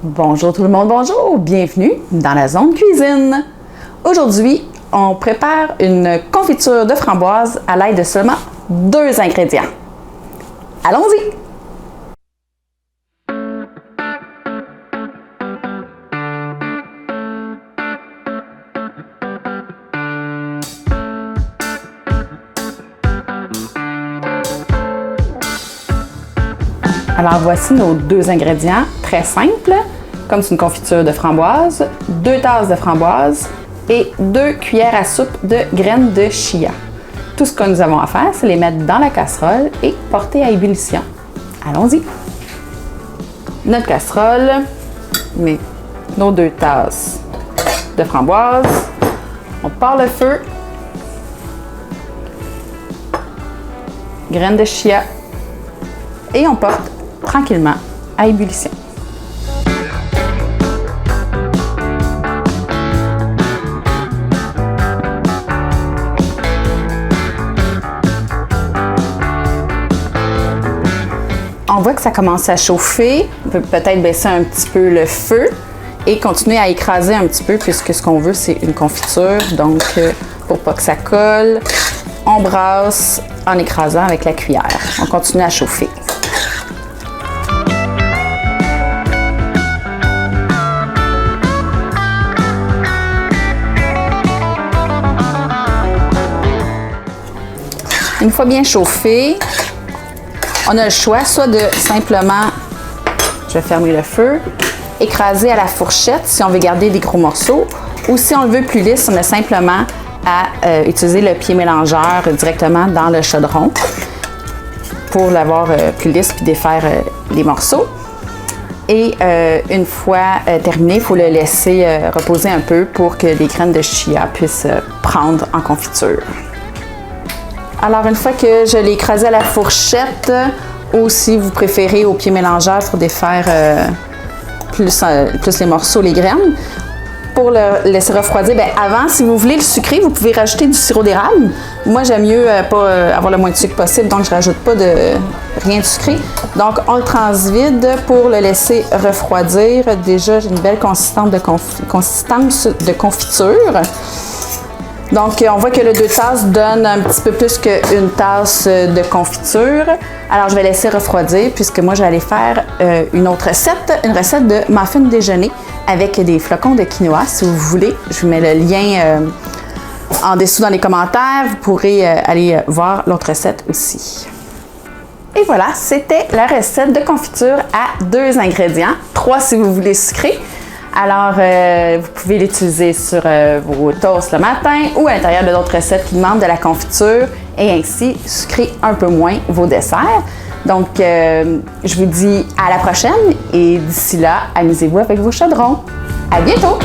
Bonjour tout le monde, bonjour! Bienvenue dans la zone cuisine. Aujourd'hui, on prépare une confiture de framboise à l'aide de seulement 2 ingrédients. Allons-y! Alors voici nos 2 ingrédients très simples, comme c'est une confiture de framboise, 2 tasses de framboise et 2 cuillères à soupe de graines de chia. Tout ce que nous avons à faire, c'est les mettre dans la casserole et porter à ébullition. Allons-y! Notre casserole, met nos 2 tasses de framboise, on part le feu, graines de chia et on porte tranquillement à ébullition. On voit que ça commence à chauffer. On peut peut-être baisser un petit peu le feu et continuer à écraser un petit peu puisque ce qu'on veut, c'est une confiture. Donc, pour pas que ça colle, on brasse en écrasant avec la cuillère. On continue à chauffer. Une fois bien chauffé, on a le choix soit de simplement, je vais fermer le feu, écraser à la fourchette si on veut garder des gros morceaux, ou si on le veut plus lisse, on a simplement à utiliser le pied mélangeur directement dans le chaudron pour l'avoir plus lisse puis défaire les morceaux. Et une fois terminé, il faut le laisser reposer un peu pour que les graines de chia puissent prendre en confiture. Alors, une fois que je l'ai écrasé à la fourchette, ou si vous préférez au pied mélangeur pour défaire plus les morceaux, les graines, pour le laisser refroidir, bien, avant, si vous voulez le sucrer, vous pouvez rajouter du sirop d'érable. Moi, j'aime mieux pas avoir le moins de sucre possible, donc je ne rajoute pas rien de sucré. Donc, on le transvide pour le laisser refroidir. Déjà, j'ai une belle consistance de confiture. Donc, on voit que le 2 tasses donne un petit peu plus qu'une tasse de confiture. Alors, je vais laisser refroidir puisque moi, j'allais faire une autre recette, une recette de muffin déjeuner avec des flocons de quinoa. Si vous voulez, je vous mets le lien en dessous dans les commentaires. Vous pourrez aller voir l'autre recette aussi. Et voilà, c'était la recette de confiture à 2 ingrédients, 3 si vous voulez sucrer. Alors, vous pouvez l'utiliser sur vos toasts le matin ou à l'intérieur de d'autres recettes qui demandent de la confiture et ainsi sucrer un peu moins vos desserts. Donc, je vous dis à la prochaine et d'ici là, amusez-vous avec vos chaudrons. À bientôt!